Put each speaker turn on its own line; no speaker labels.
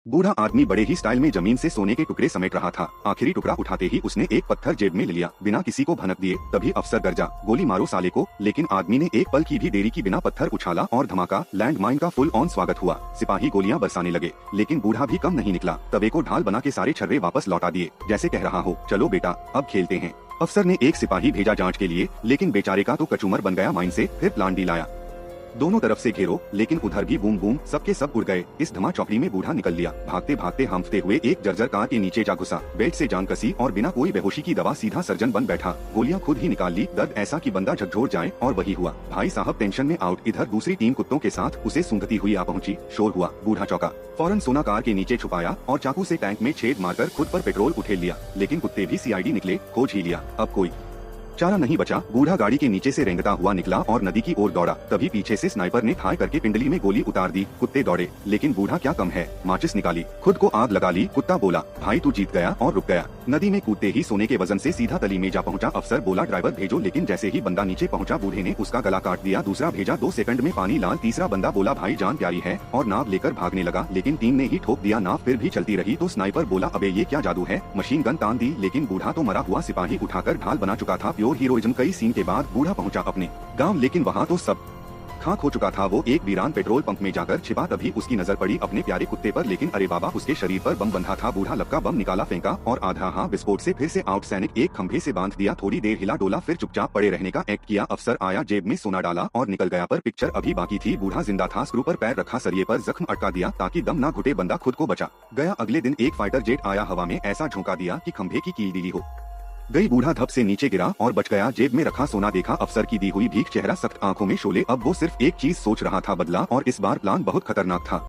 बूढ़ा आदमी बड़े ही स्टाइल में जमीन से सोने के टुकड़े समेट रहा था। आखिरी टुकड़ा उठाते ही उसने एक पत्थर जेब में ले लिया। बिना किसी को भनक दिए तभी अफसर गरजा, गोली मारो साले को। लेकिन आदमी ने एक पल की भी देरी की बिना पत्थर उछाला और धमाका। लैंड माइन का फुल ऑन स्वागत हुआ। सिपाही गोलियां बरसाने लगे, लेकिन बूढ़ा भी कम नहीं निकला। तवे को ढाल बना के सारे छर्रे वापस लौटा दिए, जैसे कह रहा हो चलो बेटा अब खेलते हैं। अफसर ने एक सिपाही भेजा जांच के लिए, लेकिन बेचारे का तो कचूमर बन गया माइन से। फिर प्लान डी लाया, दोनों तरफ से घेरो, लेकिन उधर भी बूम बूम, सबके सब उड़ गए। इस धमा चौकड़ी में बूढ़ा निकल लिया। भागते भागते हांफते हुए एक जर्जर कार के नीचे जा घुसा। बेल्ट से जान कसी और बिना कोई बेहोशी की दवा सीधा सर्जन बन बैठा। गोलियां खुद ही निकाल ली। दर्द ऐसा कि बंदा झकझोर जाए, और वही हुआ। भाई साहब टेंशन में आउट। इधर दूसरी टीम कुत्तों के साथ उसे सूंघती हुई आ पहुंची। शोर हुआ, बूढ़ा चौका। फौरन सोना कार के नीचे छुपाया और चाकू से टैंक में छेद मारकर खुद पर पेट्रोल उठेल लिया। लेकिन कुत्ते भी सीआईडी निकले, खोज ही लिया। अब कोई चारा नहीं बचा। बूढ़ा गाड़ी के नीचे से रेंगता हुआ निकला और नदी की ओर दौड़ा। तभी पीछे से स्नाइपर ने ठाई करके पिंडली में गोली उतार दी। कुत्ते दौड़े, लेकिन बूढ़ा क्या कम है, माचिस निकाली, खुद को आग लगा ली। कुत्ता बोला भाई तू जीत गया, और रुक गया। नदी में कूदते ही सोने के वजन से सीधा तली में जा पहुंचा। अफसर बोला ड्राइवर भेजो, लेकिन जैसे ही बंदा नीचे पहुंचा बूढ़े ने उसका गला काट दिया। दूसरा भेजा, 2 सेकंड में पानी लाल। तीसरा बंदा बोला भाई जान प्यारी है, और नाव लेकर भागने लगा। लेकिन टीम ने ही ठोक दिया। नाव फिर भी चलती रही तो स्नाइपर बोला अबे ये क्या जादू है, मशीन गन तान दी। लेकिन बूढ़ा तो मरा हुआ सिपाही उठाकर ढाल बना चुका था। Pure heroism. कई सीन के बाद बूढ़ा पहुंचा अपने गांव, लेकिन वहां तो सब खाक हो चुका था। वो एक वीरान पेट्रोल पंप में जाकर छिपा। तभी उसकी नजर पड़ी अपने प्यारे कुत्ते पर, लेकिन अरे बाबा उसके शरीर पर बम बंधा था। बूढ़ा लपका बम निकाला, फेंका और आधा हाँ विस्फोट से फिर से आउट। सैनिक एक खंभे से बांध दिया। थोड़ी देर हिला डोला, फिर चुपचाप पड़े रहने का एक्ट किया। अफसर आया, जेब में सोना डाला और निकल गया। पर पिक्चर अभी बाकी थी। बूढ़ा जिंदा था, स्क्रू पर पैर रखा, सरिये पर जख्म अटका दिया ताकि दम ना घुटे। बंदा खुद को बचा गया। अगले दिन एक फाइटर जेट आया, हवा में ऐसा झोंका दिया कि खंभे की कील ढीली हो गई। बूढ़ा धप से नीचे गिरा और बच गया। जेब में रखा सोना देखा, अफसर की दी हुई भीख, चेहरा सख्त, आंखों में शोले। अब वो सिर्फ एक चीज सोच रहा था, बदला। और इस बार प्लान बहुत खतरनाक था।